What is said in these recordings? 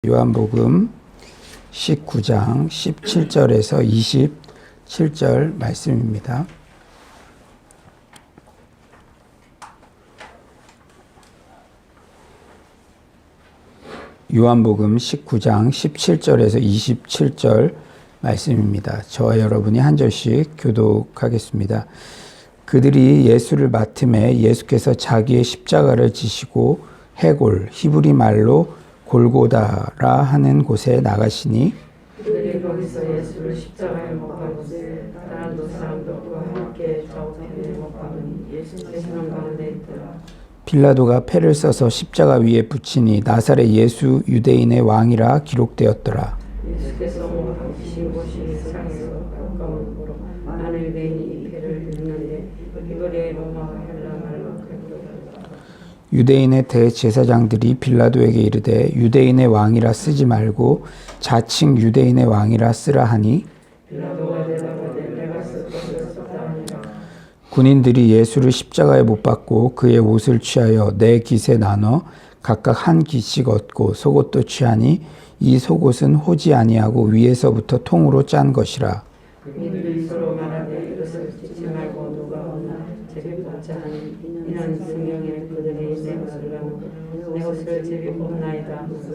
요한복음 19장 17절에서 27절 말씀입니다. 요한복음 19장 17절에서 27절 말씀입니다. 저와 여러분이 한 절씩 교독하겠습니다. 그들이 예수를 맡음에 예수께서 자기의 십자가를 지시고 해골, 히브리 말로 골고다라 하는 곳에 나가시니 그들이 거기서 예수를 십자가에 못 박으세 다른 두 사람도 그와 함께 좌우편에 못 박으니 예수는 가운데 있더라. 빌라도가 패를 써서 십자가 위에 붙이니 나사렛 예수 유대인의 왕이라 기록되었더라. 예수께서 묵으신 곳이 세상에서 가까움으로 많은 유대인이 이 패를 듣는데 이거리의 로마와 헬라 말로 그랬더라. 유대인의 대제사장들이 빌라도에게 이르되 유대인의 왕이라 쓰지 말고 자칭 유대인의 왕이라 쓰라 하니 빌라도가 대답하되 내가 쓸 것을 썼다 하니라. 군인들이 예수를 십자가에 못 박고 그의 옷을 취하여 네 깃에 나눠 각각 한 깃씩 얻고 속옷도 취하니 이 속옷은 호지 아니하고 위에서부터 통으로 짠 것이라. 그들이 서로 말하되 이것을 찢지 말고 누가 얻나 제비 뽑자 하니 이는 성경에 그들이 내 것을 나누고 내 것을 제비 뽑나이다 하면서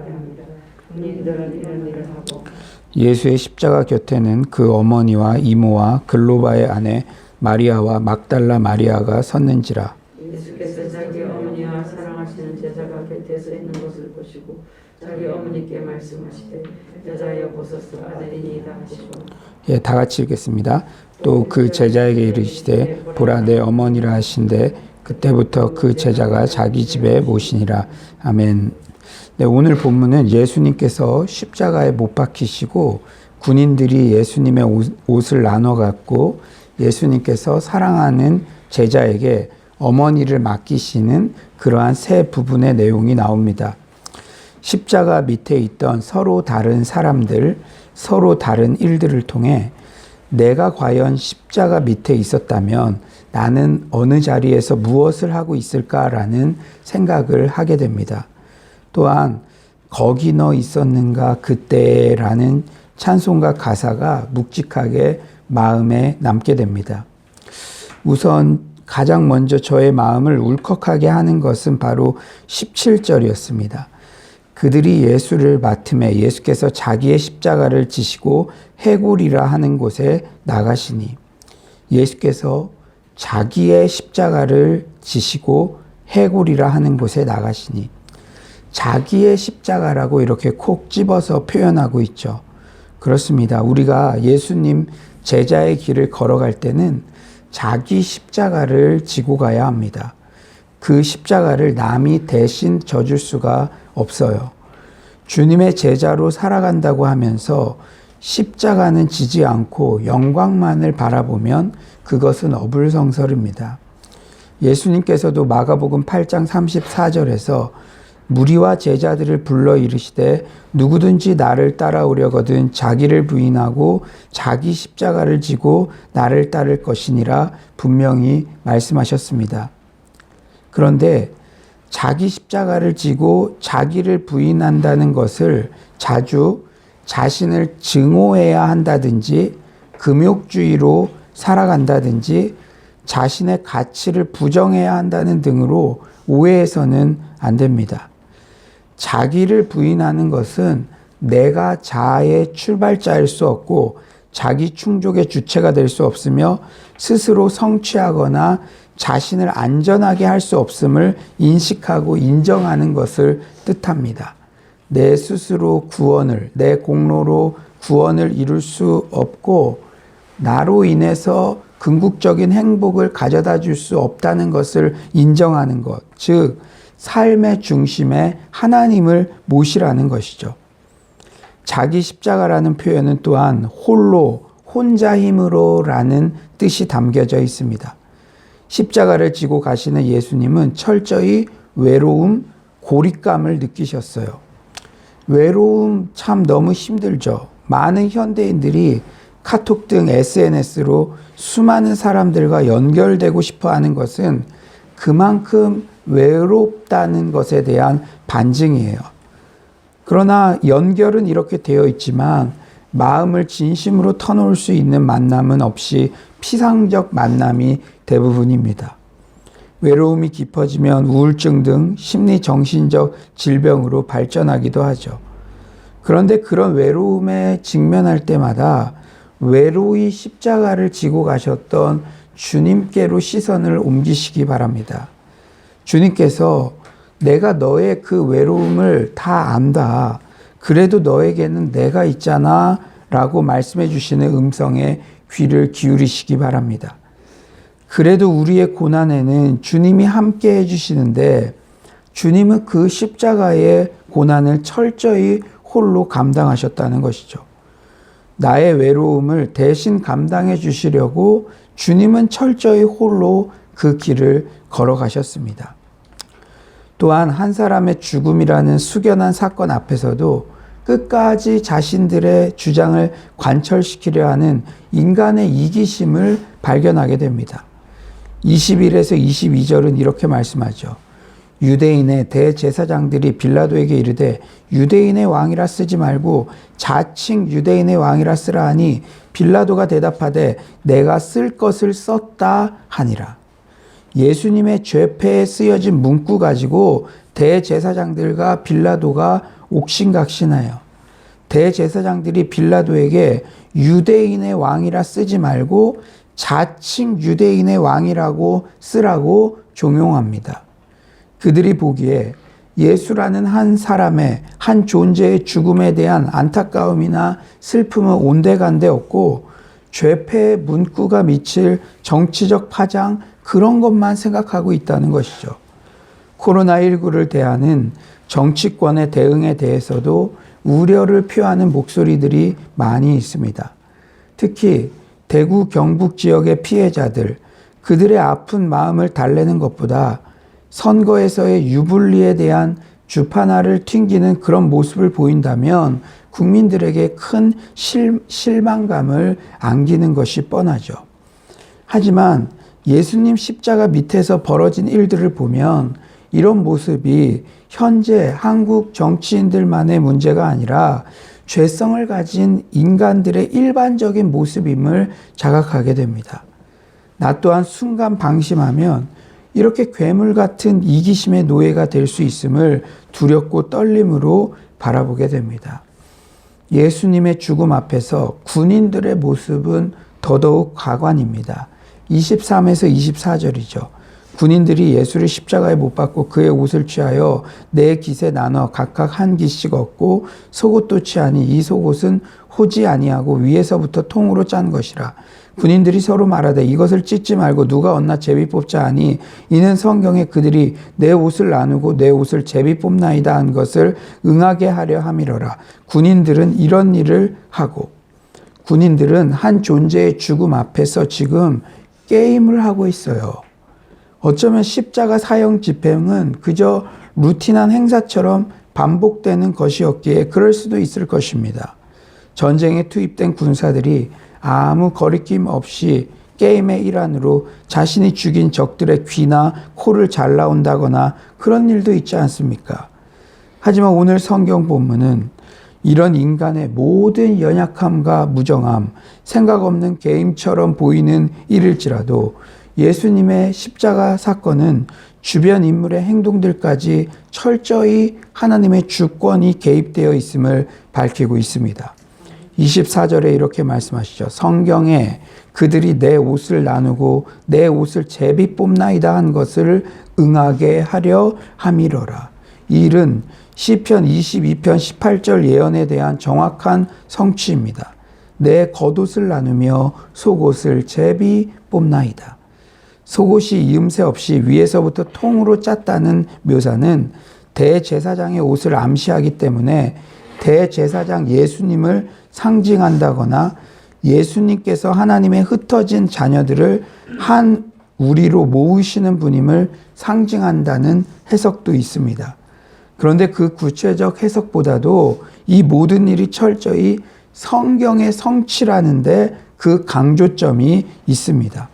합니다. 군인들은 이런 일을 하고 예수의 십자가 곁에는 그 어머니와 이모와 글로바의 아내 마리아와 막달라 마리아가 섰는지라. 예수께서 자기 어머니와 사랑하시는 제자가 곁에 서 있는 것을 보시고 자기 어머니께 말씀하시되 여자여 보소서 아들이니이다 하시고 예, 다 같이 읽겠습니다. 또 그 제자에게 이르시되 보라 내 어머니라 하신대 그때부터 그 제자가 자기 집에 모시니라. 아멘. 네, 오늘 본문은 예수님께서 십자가에 못 박히시고 군인들이 예수님의 옷을 나눠 갖고 예수님께서 사랑하는 제자에게 어머니를 맡기시는 그러한 세 부분의 내용이 나옵니다. 십자가 밑에 있던 서로 다른 사람들, 서로 다른 일들을 통해 내가 과연 십자가 밑에 있었다면 나는 어느 자리에서 무엇을 하고 있을까라는 생각을 하게 됩니다. 또한 거기 너 있었는가 그때라는 찬송가 가사가 묵직하게 마음에 남게 됩니다. 우선 가장 먼저 저의 마음을 울컥하게 하는 것은 바로 17절이었습니다. 그들이 예수를 맡음에 예수께서 자기의 십자가를 지시고 해골이라 하는 곳에 나가시니 예수께서 자기의 십자가를 지시고 해골이라 하는 곳에 나가시니 자기의 십자가라고 이렇게 콕 집어서 표현하고 있죠. 그렇습니다. 우리가 예수님 제자의 길을 걸어갈 때는 자기 십자가를 지고 가야 합니다. 그 십자가를 남이 대신 져줄 수가 없어요. 주님의 제자로 살아간다고 하면서 십자가는 지지 않고 영광만을 바라보면 그것은 어불성설입니다. 예수님께서도 마가복음 8장 34절에서 무리와 제자들을 불러 이르시되 누구든지 나를 따라오려거든 자기를 부인하고 자기 십자가를 지고 나를 따를 것이니라 분명히 말씀하셨습니다. 그런데 자기 십자가를 지고 자기를 부인한다는 것을 자주 자신을 증오해야 한다든지 금욕주의로 살아간다든지 자신의 가치를 부정해야 한다는 등으로 오해해서는 안 됩니다. 자기를 부인하는 것은 내가 자아의 출발자일 수 없고 자기 충족의 주체가 될 수 없으며 스스로 성취하거나 자신을 안전하게 할 수 없음을 인식하고 인정하는 것을 뜻합니다. 내 스스로 구원을, 내 공로로 구원을 이룰 수 없고 나로 인해서 궁극적인 행복을 가져다 줄 수 없다는 것을 인정하는 것, 즉 삶의 중심에 하나님을 모시라는 것이죠. 자기 십자가라는 표현은 또한 홀로, 혼자 힘으로라는 뜻이 담겨져 있습니다. 십자가를 지고 가시는 예수님은 철저히 외로움, 고립감을 느끼셨어요. 외로움 참 너무 힘들죠. 많은 현대인들이 카톡 등 SNS로 수많은 사람들과 연결되고 싶어 하는 것은 그만큼 외롭다는 것에 대한 반증이에요. 그러나 연결은 이렇게 되어 있지만 마음을 진심으로 터놓을 수 있는 만남은 없이 피상적 만남이 대부분입니다. 외로움이 깊어지면 우울증 등 심리 정신적 질병으로 발전하기도 하죠. 그런데 그런 외로움에 직면할 때마다 외로이 십자가를 지고 가셨던 주님께로 시선을 옮기시기 바랍니다. 주님께서 내가 너의 그 외로움을 다 안다. 그래도 너에게는 내가 있잖아 라고 말씀해 주시는 음성에 귀를 기울이시기 바랍니다. 그래도 우리의 고난에는 주님이 함께 해주시는데 주님은 그 십자가의 고난을 철저히 홀로 감당하셨다는 것이죠. 나의 외로움을 대신 감당해 주시려고 주님은 철저히 홀로 그 길을 걸어가셨습니다. 또한 한 사람의 죽음이라는 숙연한 사건 앞에서도 끝까지 자신들의 주장을 관철시키려 하는 인간의 이기심을 발견하게 됩니다. 21에서 22절은 이렇게 말씀하죠. 유대인의 대제사장들이 빌라도에게 이르되 유대인의 왕이라 쓰지 말고 자칭 유대인의 왕이라 쓰라 하니 빌라도가 대답하되 내가 쓸 것을 썼다 하니라. 예수님의 죄패에 쓰여진 문구 가지고 대제사장들과 빌라도가 옥신각신하여 대제사장들이 빌라도에게 유대인의 왕이라 쓰지 말고 자칭 유대인의 왕이라고 쓰라고 종용합니다. 그들이 보기에 예수라는 한 사람의 한 존재의 죽음에 대한 안타까움이나 슬픔은 온데간데 없고 죄패의 문구가 미칠 정치적 파장 그런 것만 생각하고 있다는 것이죠. 코로나19를 대하는 정치권의 대응에 대해서도 우려를 표하는 목소리들이 많이 있습니다. 특히 대구 경북 지역의 피해자들, 그들의 아픈 마음을 달래는 것보다 선거에서의 유불리에 대한 주판화를 튕기는 그런 모습을 보인다면 국민들에게 큰 실망감을 안기는 것이 뻔하죠. 하지만 예수님 십자가 밑에서 벌어진 일들을 보면 이런 모습이 현재 한국 정치인들만의 문제가 아니라 죄성을 가진 인간들의 일반적인 모습임을 자각하게 됩니다. 나 또한 순간 방심하면 이렇게 괴물 같은 이기심의 노예가 될 수 있음을 두렵고 떨림으로 바라보게 됩니다. 예수님의 죽음 앞에서 군인들의 모습은 더더욱 가관입니다. 23에서 24절이죠. 군인들이 예수를 십자가에 못 박고 그의 옷을 취하여 네 깃에 나눠 각각 한 깃씩 얻고 속옷도 취하니 이 속옷은 호지 아니하고 위에서부터 통으로 짠 것이라. 군인들이 서로 말하되 이것을 찢지 말고 누가 얻나 제비 뽑자 하니 이는 성경에 그들이 내 옷을 나누고 내 옷을 제비 뽑나이다 한 것을 응하게 하려 함이로라. 군인들은 이런 일을 하고 군인들은 한 존재의 죽음 앞에서 지금 게임을 하고 있어요. 어쩌면 십자가 사형 집행은 그저 루틴한 행사처럼 반복되는 것이었기에 그럴 수도 있을 것입니다. 전쟁에 투입된 군사들이 아무 거리낌 없이 게임의 일환으로 자신이 죽인 적들의 귀나 코를 잘라온다거나 그런 일도 있지 않습니까? 하지만 오늘 성경 본문은 이런 인간의 모든 연약함과 무정함, 생각 없는 게임처럼 보이는 일일지라도 예수님의 십자가 사건은 주변 인물의 행동들까지 철저히 하나님의 주권이 개입되어 있음을 밝히고 있습니다. 24절에 이렇게 말씀하시죠. 성경에 그들이 내 옷을 나누고 내 옷을 제비 뽑나이다 한 것을 응하게 하려 함이로라. 이 일은 시편 22편 18절 예언에 대한 정확한 성취입니다. 내 겉옷을 나누며 속옷을 제비 뽑나이다. 속옷이 이음새 없이 위에서부터 통으로 짰다는 묘사는 대제사장의 옷을 암시하기 때문에 대제사장 예수님을 상징한다거나 예수님께서 하나님의 흩어진 자녀들을 한 우리로 모으시는 분임을 상징한다는 해석도 있습니다. 그런데 그 구체적 해석보다도 이 모든 일이 철저히 성경의 성취라는데 그 강조점이 있습니다.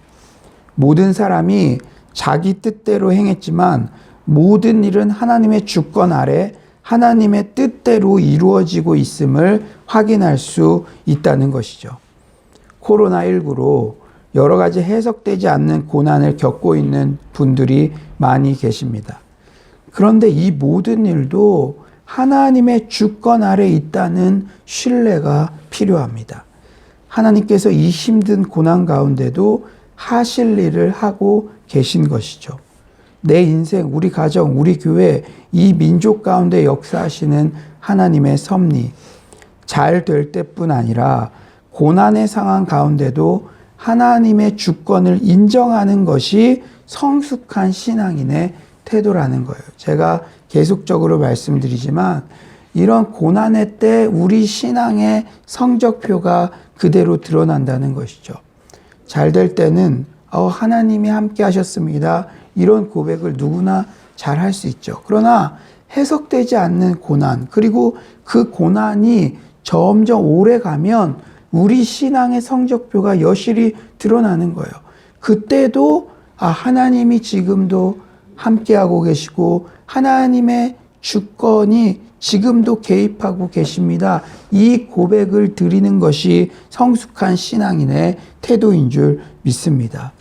모든 사람이 자기 뜻대로 행했지만 모든 일은 하나님의 주권 아래 하나님의 뜻대로 이루어지고 있음을 확인할 수 있다는 것이죠. 코로나19로 여러 가지 해석되지 않는 고난을 겪고 있는 분들이 많이 계십니다. 그런데 이 모든 일도 하나님의 주권 아래 있다는 신뢰가 필요합니다. 하나님께서 이 힘든 고난 가운데도 하실 일을 하고 계신 것이죠. 내 인생, 우리 가정, 우리 교회, 이 민족 가운데 역사하시는 하나님의 섭리, 잘 될 때뿐 아니라 고난의 상황 가운데도 하나님의 주권을 인정하는 것이 성숙한 신앙인의 태도라는 거예요. 제가 계속적으로 말씀드리지만 이런 고난의 때 우리 신앙의 성적표가 그대로 드러난다는 것이죠. 잘 될 때는 하나님이 함께 하셨습니다. 이런 고백을 누구나 잘 할 수 있죠. 그러나 해석되지 않는 고난, 그리고 그 고난이 점점 오래 가면 우리 신앙의 성적표가 여실히 드러나는 거예요. 그때도 하나님이 지금도 함께하고 계시고 하나님의 주권이 지금도 개입하고 계십니다. 이 고백을 드리는 것이 성숙한 신앙인의 태도인 줄 믿습니다.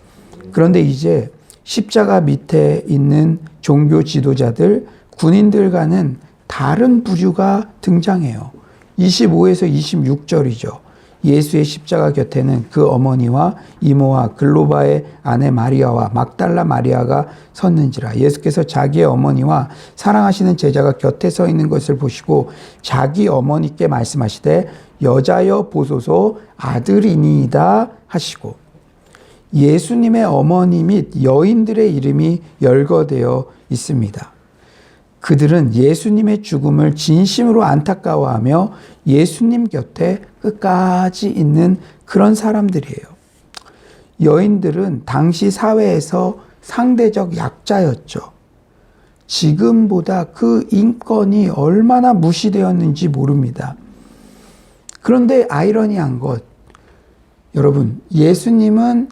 그런데 이제 십자가 밑에 있는 종교 지도자들, 군인들과는 다른 부류가 등장해요. 25에서 26절이죠. 예수의 십자가 곁에는 그 어머니와 이모와 글로바의 아내 마리아와 막달라 마리아가 섰는지라. 예수께서 자기의 어머니와 사랑하시는 제자가 곁에 서 있는 것을 보시고 자기 어머니께 말씀하시되 여자여 보소서 아들이니이다 하시고, 예수님의 어머니 및 여인들의 이름이 열거되어 있습니다. 그들은 예수님의 죽음을 진심으로 안타까워하며 예수님 곁에 끝까지 있는 그런 사람들이에요. 여인들은 당시 사회에서 상대적 약자였죠. 지금보다 그 인권이 얼마나 무시되었는지 모릅니다. 그런데 아이러니한 것, 여러분, 예수님은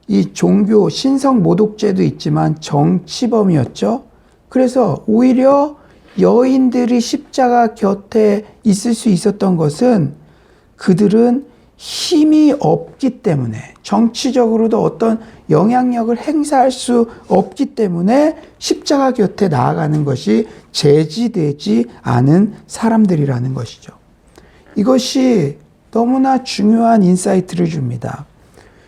이 종교 신성 모독죄도 있지만 정치범이었죠. 그래서 오히려 여인들이 십자가 곁에 있을 수 있었던 것은 그들은 힘이 없기 때문에, 정치적으로도 어떤 영향력을 행사할 수 없기 때문에 십자가 곁에 나아가는 것이 제지되지 않은 사람들이라는 것이죠. 이것이 너무나 중요한 인사이트를 줍니다.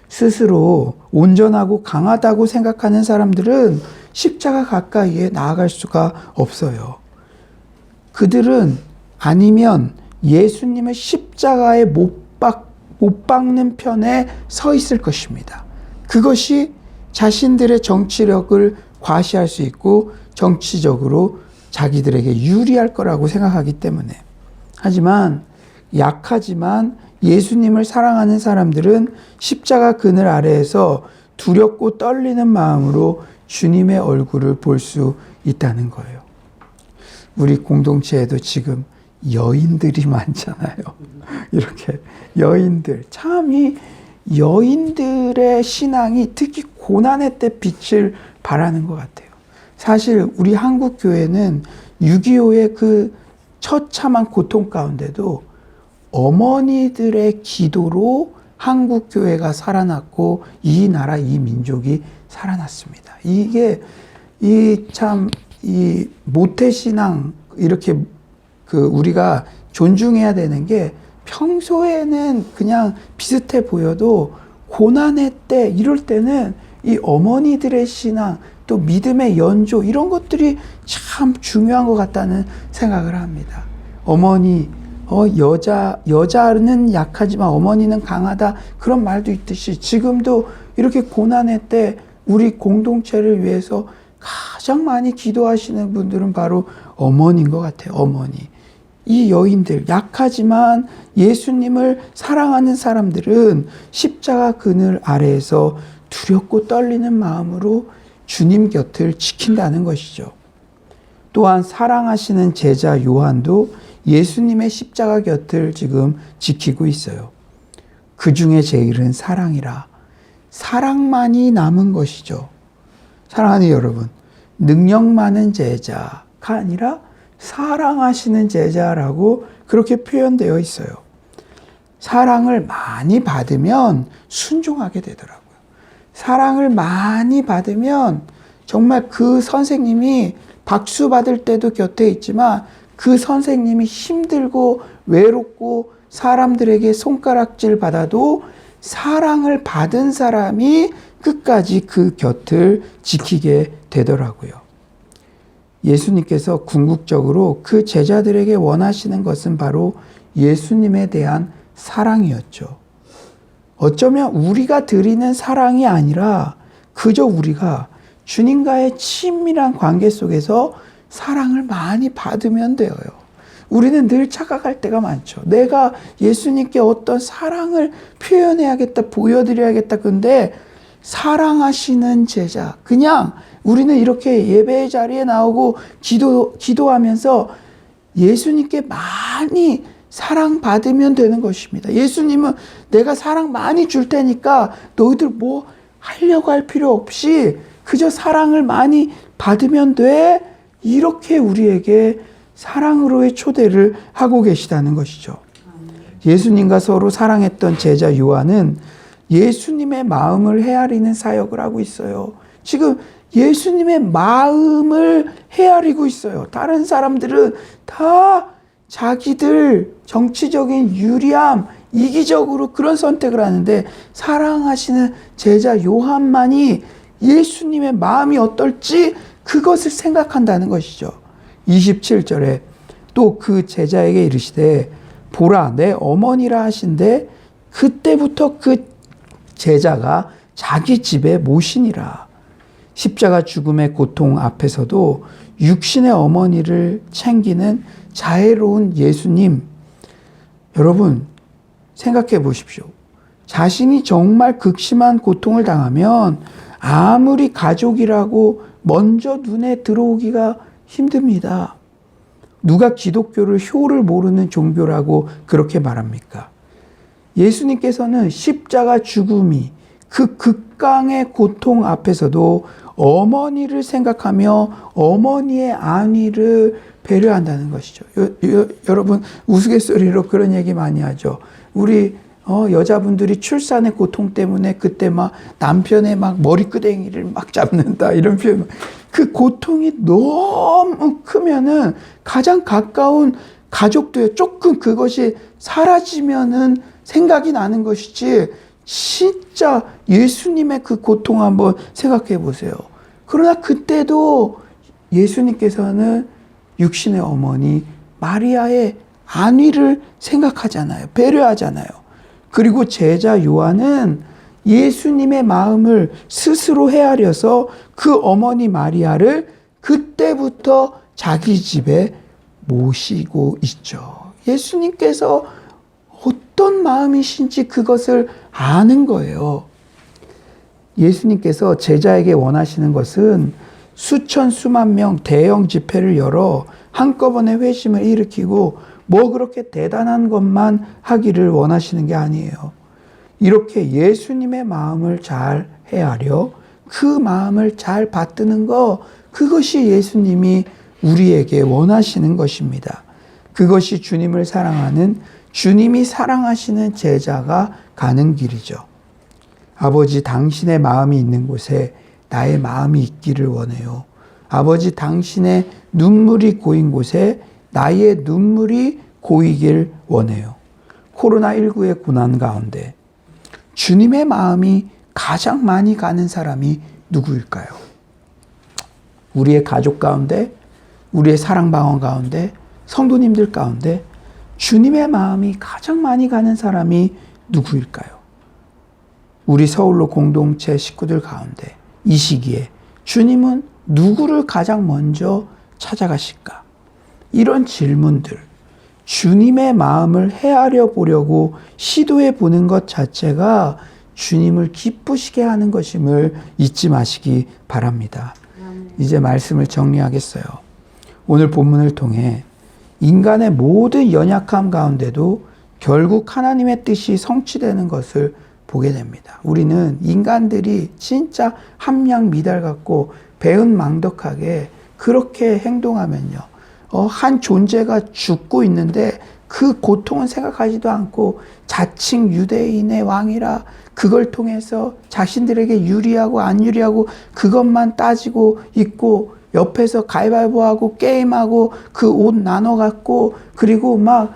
스스로 온전하고 강하다고 생각하는 사람들은 십자가 가까이에 나아갈 수가 없어요. 그들은 아니면 예수님의 십자가에 못 박는 편에 서 있을 것입니다. 그것이 자신들의 정치력을 과시할 수 있고 정치적으로 자기들에게 유리할 거라고 생각하기 때문에. 하지만 약하지만 예수님을 사랑하는 사람들은 십자가 그늘 아래에서 두렵고 떨리는 마음으로 주님의 얼굴을 볼 수 있다는 거예요. 우리 공동체에도 지금 여인들이 많잖아요. 이렇게 여인들, 참 이 여인들의 신앙이 특히 고난의 때 빛을 발하는 것 같아요. 사실 우리 한국 교회는 6.25의 그 처참한 고통 가운데도 어머니들의 기도로 한국 교회가 살아났고 이 나라, 이 민족이 살아났습니다. 이게 이 모태신앙 이렇게 우리가 존중해야 되는 게, 평소에는 그냥 비슷해 보여도 고난의 때, 이럴 때는 이 어머니들의 신앙, 또 믿음의 연조, 이런 것들이 참 중요한 것 같다는 생각을 합니다. 어머니, 여자는 약하지만 어머니는 강하다, 그런 말도 있듯이 지금도 이렇게 고난의 때 우리 공동체를 위해서 가장 많이 기도하시는 분들은 바로 어머니인 것 같아요. 어머니. 이 여인들, 약하지만 예수님을 사랑하는 사람들은 십자가 그늘 아래에서 두렵고 떨리는 마음으로 주님 곁을 지킨다는 것이죠. 또한 사랑하시는 제자 요한도 예수님의 십자가 곁을 지금 지키고 있어요. 그 중에 제일은 사랑이라. 사랑만이 남은 것이죠. 사랑하는 여러분, 능력 많은 제자가 아니라 사랑하시는 제자라고 그렇게 표현되어 있어요. 사랑을 많이 받으면 순종하게 되더라고요. 사랑을 많이 받으면 정말 그 선생님이 박수 받을 때도 곁에 있지만 그 선생님이 힘들고 외롭고 사람들에게 손가락질 받아도 사랑을 받은 사람이 끝까지 그 곁을 지키게 되더라고요. 예수님께서 궁극적으로 그 제자들에게 원하시는 것은 바로 예수님에 대한 사랑이었죠. 어쩌면 우리가 드리는 사랑이 아니라 그저 우리가 주님과의 친밀한 관계 속에서 사랑을 많이 받으면 되어요. 우리는 늘 착각할 때가 많죠. 내가 예수님께 어떤 사랑을 표현해야겠다, 보여드려야겠다. 근데 사랑하시는 제자, 그냥 우리는 이렇게 예배의 자리에 나오고 기도하면서 예수님께 많이 사랑받으면 되는 것입니다. 예수님은 내가 사랑 많이 줄 테니까 너희들 뭐 하려고 할 필요 없이 그저 사랑을 많이 받으면 돼. 이렇게 우리에게 사랑으로의 초대를 하고 계시다는 것이죠. 예수님과 서로 사랑했던 제자 요한은 예수님의 마음을 헤아리는 사역을 하고 있어요. 지금 예수님의 마음을 헤아리고 있어요. 다른 사람들은 다 자기들 정치적인 유리함, 이기적으로 그런 선택을 하는데 사랑하시는 제자 요한만이 예수님의 마음이 어떨지 그것을 생각한다는 것이죠. 27절에 또 그 제자에게 이르시되 보라 내 어머니라 하신대 그때부터 그 제자가 자기 집에 모시니라. 십자가 죽음의 고통 앞에서도 육신의 어머니를 챙기는 자애로운 예수님. 여러분 생각해 보십시오. 자신이 정말 극심한 고통을 당하면 아무리 가족이라고 먼저 눈에 들어오기가 힘듭니다. 누가 기독교를 효를 모르는 종교라고 그렇게 말합니까? 예수님께서는 십자가 죽음이 그 극강의 고통 앞에서도 어머니를 생각하며 어머니의 안위를 배려한다는 것이죠. 여러분 우스갯소리로 그런 얘기 많이 하죠. 우리 여자분들이 출산의 고통 때문에 그때 막 남편의 막 머리끄댕이를 막 잡는다 이런 표현. 그 고통이 너무 크면은 가장 가까운 가족도요. 조금 그것이 사라지면은 생각이 나는 것이지 진짜 예수님의 그 고통 한번 생각해 보세요. 그러나 그때도 예수님께서는 육신의 어머니 마리아의 안위를 생각하잖아요. 배려하잖아요. 그리고 제자 요한은 예수님의 마음을 스스로 헤아려서 그 어머니 마리아를 그때부터 자기 집에 모시고 있죠. 예수님께서 어떤 마음이신지 그것을 아는 거예요. 예수님께서 제자에게 원하시는 것은 수천 수만 명 대형 집회를 열어 한꺼번에 회심을 일으키고 뭐 그렇게 대단한 것만 하기를 원하시는 게 아니에요. 이렇게 예수님의 마음을 잘 헤아려 그 마음을 잘 받드는 거, 그것이 예수님이 우리에게 원하시는 것입니다. 그것이 주님을 사랑하는, 주님이 사랑하시는 제자가 가는 길이죠. 아버지, 당신의 마음이 있는 곳에 나의 마음이 있기를 원해요. 아버지, 당신의 눈물이 고인 곳에 나의 눈물이 고이길 원해요. 코로나19의 고난 가운데 주님의 마음이 가장 많이 가는 사람이 누구일까요? 우리의 가족 가운데, 우리의 사랑방언 가운데, 성도님들 가운데 주님의 마음이 가장 많이 가는 사람이 누구일까요? 우리 서울로 공동체 식구들 가운데 이 시기에 주님은 누구를 가장 먼저 찾아가실까? 이런 질문들, 주님의 마음을 헤아려 보려고 시도해 보는 것 자체가 주님을 기쁘시게 하는 것임을 잊지 마시기 바랍니다. 이제 말씀을 정리하겠어요. 오늘 본문을 통해 인간의 모든 연약함 가운데도 결국 하나님의 뜻이 성취되는 것을 보게 됩니다. 우리는 인간들이 진짜 함량 미달 같고 배은망덕하게 그렇게 행동하면요, 한 존재가 죽고 있는데 그 고통은 생각하지도 않고 자칭 유대인의 왕이라 그걸 통해서 자신들에게 유리하고 안 유리하고 그것만 따지고 있고 옆에서 가위바위보하고 게임하고 그 옷 나눠 갖고 그리고 막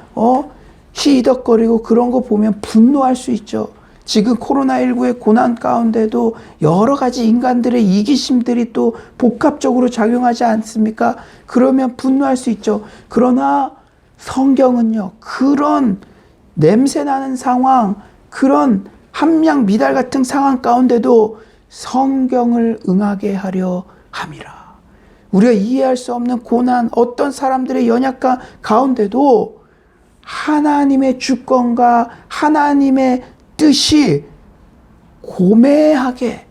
희덕거리고 그런 거 보면 분노할 수 있죠. 지금 코로나19의 고난 가운데도 여러 가지 인간들의 이기심들이 또 복합적으로 작용하지 않습니까? 그러면 분노할 수 있죠. 그러나 성경은요, 그런 냄새나는 상황, 그런 함량 미달 같은 상황 가운데도 성경을 응하게 하려 함이라. 우리가 이해할 수 없는 고난, 어떤 사람들의 연약함 가운데도 하나님의 주권과 하나님의 뜻이 고매하게,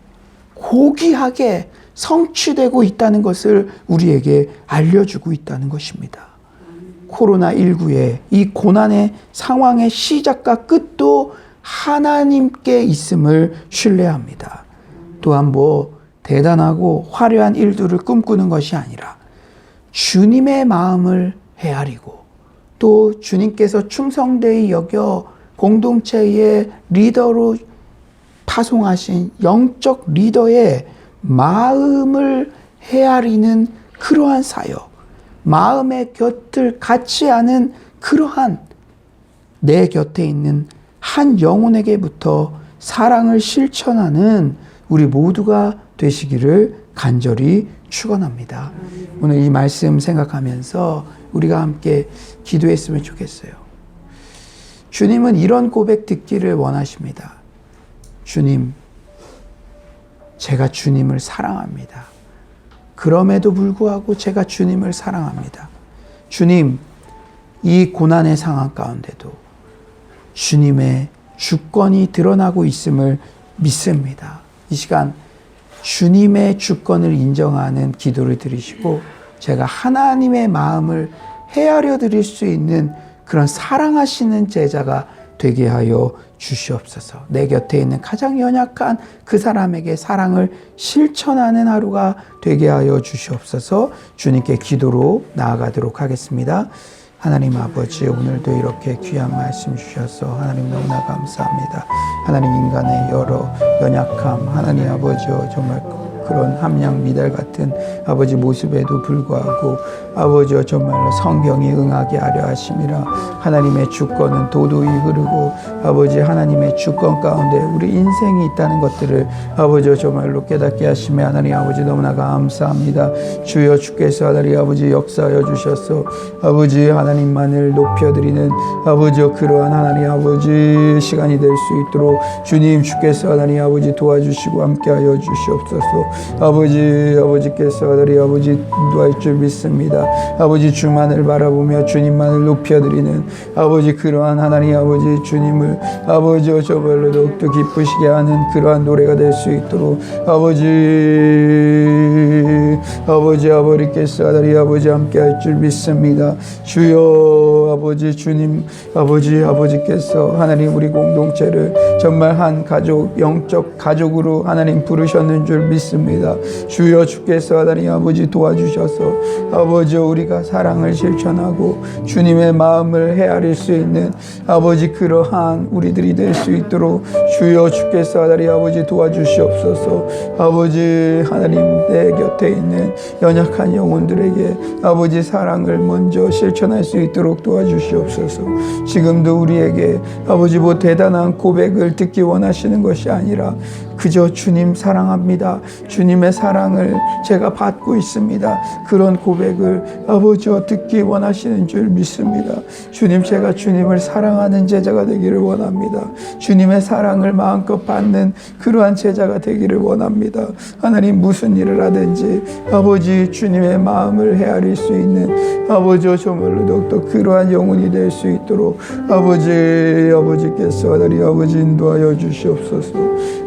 고귀하게 성취되고 있다는 것을 우리에게 알려주고 있다는 것입니다. 코로나19의 이 고난의 상황의 시작과 끝도 하나님께 있음을 신뢰합니다. 또한 대단하고 화려한 일들을 꿈꾸는 것이 아니라 주님의 마음을 헤아리고 또 주님께서 충성되이 여겨 공동체의 리더로 파송하신 영적 리더의 마음을 헤아리는 그러한 사역, 마음의 곁을 같이 하는 그러한 내 곁에 있는 한 영혼에게부터 사랑을 실천하는 우리 모두가 되시기를 간절히 축원합니다. 오늘 이 말씀 생각하면서 우리가 함께 기도했으면 좋겠어요. 주님은 이런 고백 듣기를 원하십니다. 주님, 제가 주님을 사랑합니다. 그럼에도 불구하고 제가 주님을 사랑합니다. 주님, 이 고난의 상황 가운데도 주님의 주권이 드러나고 있음을 믿습니다. 이 시간 주님의 주권을 인정하는 기도를 드리시고 제가 하나님의 마음을 헤아려 드릴 수 있는 그런 사랑하시는 제자가 되게 하여 주시옵소서. 내 곁에 있는 가장 연약한 그 사람에게 사랑을 실천하는 하루가 되게 하여 주시옵소서. 주님께 기도로 나아가도록 하겠습니다. 하나님 아버지, 오늘도 이렇게 귀한 말씀 주셔서 하나님 너무나 감사합니다. 하나님, 인간의 여러 연약함, 하나님 아버지요, 정말 그런 함량 미달 같은 아버지 모습에도 불구하고 아버지여 정말로 성경이 응하게 하려 하심이라. 하나님의 주권은 도도히 흐르고 아버지 하나님의 주권 가운데 우리 인생이 있다는 것들을 아버지여 정말로 깨닫게 하심에 하나님 아버지 너무나 감사합니다. 주여, 주께서 하나님 아버지 역사하여 주셔서 아버지 하나님만을 높여드리는 아버지여 그러한 하나님 아버지 시간이 될 수 있도록 주님 주께서 하나님 아버지 도와주시고 함께하여 주시옵소서. 아버지께서 하나님 아버지 인도할 줄 믿습니다. 아버지 주만을 바라보며 주님만을 높여드리는 아버지 그러한 하나님 아버지 주님을 아버지여 정말로 더욱더 기쁘시게 하는 그러한 노래가 될 수 있도록 아버지께서 하나님 아버지 함께할 줄 믿습니다. 주여 아버지 주님 아버지께서 하나님 우리 공동체를 정말 한 가족 영적 가족으로 하나님 부르셨는 줄 믿습니다. 주여 주께서 하나님 아버지 도와주셔서 아버지 우리가 사랑을 실천하고 주님의 마음을 헤아릴 수 있는 아버지 그러한 우리들이 될 수 있도록 주여 주께서 하나님 아버지 도와주시옵소서. 아버지 하나님 내 곁에 있는 연약한 영혼들에게 아버지 사랑을 먼저 실천할 수 있도록 도와주시옵소서. 지금도 우리에게 아버지 대단한 고백을 듣기 원하시는 것이 아니라 그저 주님 사랑합니다. 주님의 사랑을 제가 받고 있습니다. 그런 고백을 아버지와 듣기 원하시는 줄 믿습니다. 주님, 제가 주님을 사랑하는 제자가 되기를 원합니다. 주님의 사랑을 마음껏 받는 그러한 제자가 되기를 원합니다. 하나님 무슨 일을 하든지 아버지 주님의 마음을 헤아릴 수 있는 아버지와 정말로 더욱더 그러한 영혼이 될 수 있도록 아버지께서 하나님 아버지 인도하여 주시옵소서.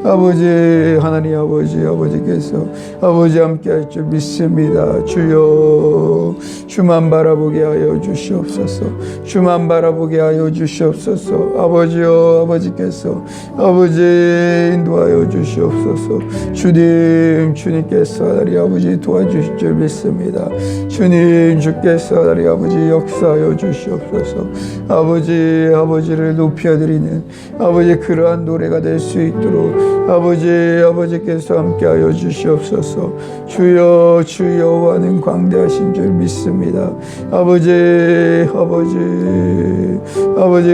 아버지 아버지 하나님 아버지께서 아버지 함께할 줄 믿습니다. 주여 주만 바라보게 하여 주시옵소서. 주만 바라보게 하여 주시옵소서. 아버지여 아버지께서 아버지 인도하여 주시옵소서. 주님께서 하나님 아버지 도와주실 줄 믿습니다. 주께서 하나님 아버지 역사하여 주시옵소서. 아버지를 높여드리는 아버지 그러한 노래가 될 수 있도록 아버지께서 함께하여 주시옵소서. 주여 여호와는 광대하신 줄 믿습니다. 아버지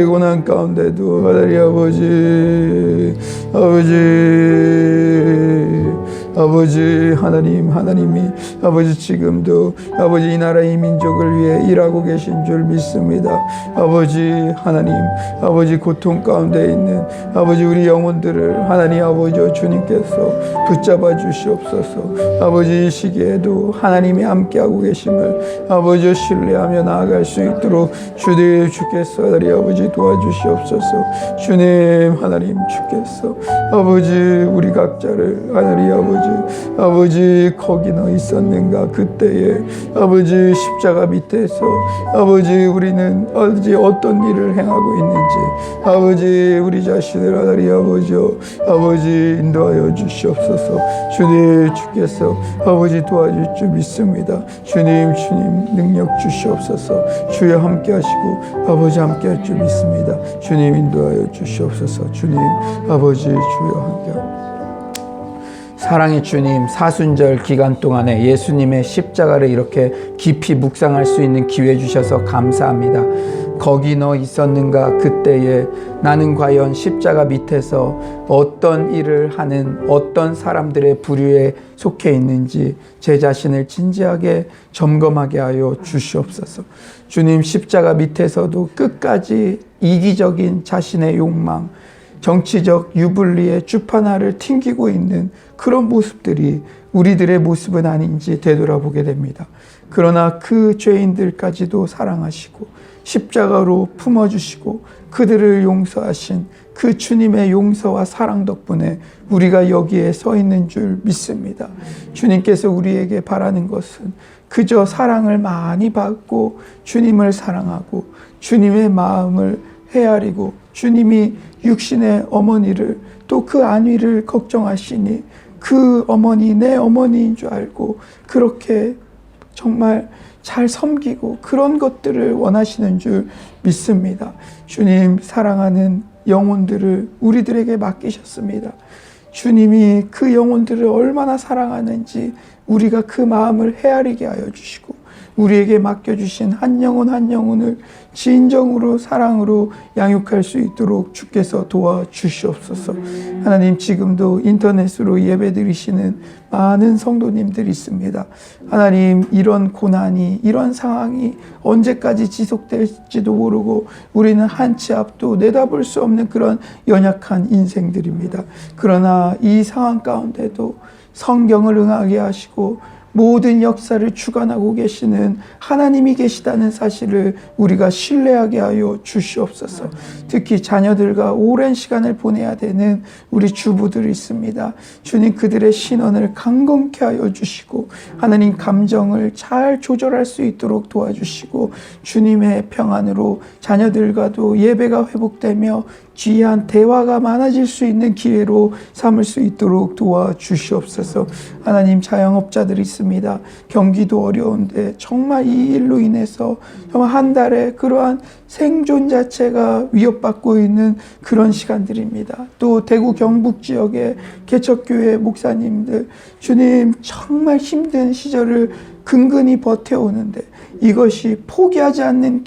고난 가운데도 하나님 아버지 하나님이 아버지 지금도 아버지 이 나라 이 민족을 위해 일하고 계신 줄 믿습니다. 아버지 하나님 아버지 고통 가운데 있는 아버지 우리 영혼들을 하나님 아버지 주님께서 붙잡아 주시옵소서. 아버지 이 시기에도 하나님이 함께하고 계심을 아버지 신뢰하며 나아갈 수 있도록 주께서 하나님 아버지 도와주시옵소서. 주님 하나님 주께서 아버지 우리 각자를 하나님 아버지 거기 너 있었는가 그때에 아버지 십자가 밑에서 아버지 우리는 어떤 일을 행하고 있는지 아버지 우리 자신을 하나님 아버지 인도하여 주시옵소서. 주께서 아버지 도와줄 줄 믿습니다. 주님 능력 주시옵소서. 주여 함께 하시고 아버지 함께 할 줄 믿습니다. 주님 인도하여 주시옵소서. 주님 아버지 주여 함께 하옵소서. 사랑의 주님, 사순절 기간 동안에 예수님의 십자가를 이렇게 깊이 묵상할 수 있는 기회 주셔서 감사합니다. 거기 너 있었는가 그때에 나는 과연 십자가 밑에서 어떤 일을 하는 어떤 사람들의 부류에 속해 있는지 제 자신을 진지하게 점검하게 하여 주시옵소서. 주님 십자가 밑에서도 끝까지 이기적인 자신의 욕망, 정치적 유불리의 주판화를 튕기고 있는 그런 모습들이 우리들의 모습은 아닌지 되돌아보게 됩니다. 그러나 그 죄인들까지도 사랑하시고 십자가로 품어주시고 그들을 용서하신 그 주님의 용서와 사랑 덕분에 우리가 여기에 서 있는 줄 믿습니다. 주님께서 우리에게 바라는 것은 그저 사랑을 많이 받고 주님을 사랑하고 주님의 마음을 헤아리고 주님이 육신의 어머니를 또 그 안위를 걱정하시니 그 어머니 내 어머니인 줄 알고 그렇게 정말 잘 섬기고 그런 것들을 원하시는 줄 믿습니다. 주님 사랑하는 영혼들을 우리들에게 맡기셨습니다. 주님이 그 영혼들을 얼마나 사랑하는지 우리가 그 마음을 헤아리게 하여 주시고 우리에게 맡겨주신 한 영혼 한 영혼을 진정으로 사랑으로 양육할 수 있도록 주께서 도와주시옵소서. 하나님 지금도 인터넷으로 예배드리시는 많은 성도님들이 있습니다. 하나님 이런 고난이 이런 상황이 언제까지 지속될지도 모르고 우리는 한 치 앞도 내다볼 수 없는 그런 연약한 인생들입니다. 그러나 이 상황 가운데도 성경을 응하게 하시고 모든 역사를 주관하고 계시는 하나님이 계시다는 사실을 우리가 신뢰하게 하여 주시옵소서. 특히 자녀들과 오랜 시간을 보내야 되는 우리 주부들이 있습니다. 주님 그들의 신원을 강건케 하여 주시고 하나님 감정을 잘 조절할 수 있도록 도와주시고 주님의 평안으로 자녀들과도 예배가 회복되며 귀한 대화가 많아질 수 있는 기회로 삼을 수 있도록 도와주시옵소서. 하나님 자영업자들이 있습니다. 경기도 어려운데 정말 이 일로 인해서 정말 한 달에 그러한 생존 자체가 위협받고 있는 그런 시간들입니다. 또 대구 경북 지역의 개척교회 목사님들 주님 정말 힘든 시절을 근근히 버텨오는데 이것이 포기하지 않는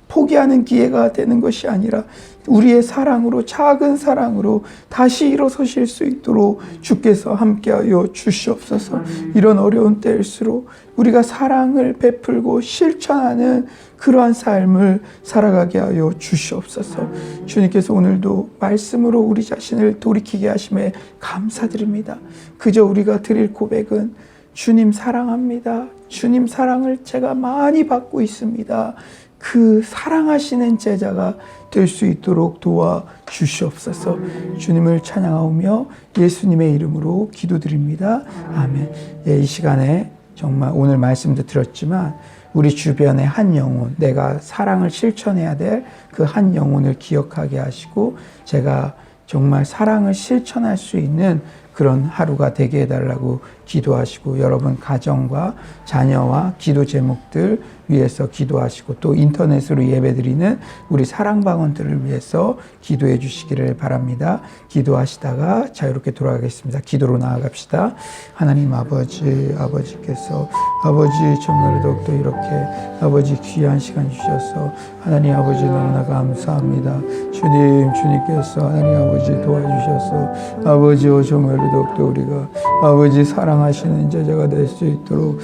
포기하는 기회가 되는 것이 아니라 우리의 사랑으로 작은 사랑으로 다시 일어서실 수 있도록 주께서 함께하여 주시옵소서. 이런 어려운 때일수록 우리가 사랑을 베풀고 실천하는 그러한 삶을 살아가게 하여 주시옵소서. 주님께서 오늘도 말씀으로 우리 자신을 돌이키게 하심에 감사드립니다. 그저 우리가 드릴 고백은 주님 사랑합니다. 주님 사랑을 제가 많이 받고 있습니다. 그 사랑하시는 제자가 될 수 있도록 도와주시옵소서. 주님을 찬양하오며 예수님의 이름으로 기도드립니다. 아멘. 예, 이 시간에 정말 오늘 말씀도 들었지만 우리 주변의 한 영혼, 내가 사랑을 실천해야 될 그 한 영혼을 기억하게 하시고 제가 정말 사랑을 실천할 수 있는 그런 하루가 되게 해달라고 기도하시고 여러분 가정과 자녀와 기도 제목들 위해서 기도하시고 또 인터넷으로 예배드리는 우리 사랑방언들을 위해서 기도해 주시기를 바랍니다. 기도하시다가 자유롭게 돌아가겠습니다. 기도로 나아갑시다. 하나님 아버지께서 정말 더욱더 이렇게 아버지 귀한 시간 주셔서 하나님 아버지 너무나 감사합니다. 주님께서 하나님 아버지 도와주셔서 아버지 정말 더욱더 우리가 아버지 사랑하시는 제자가 될 수 있도록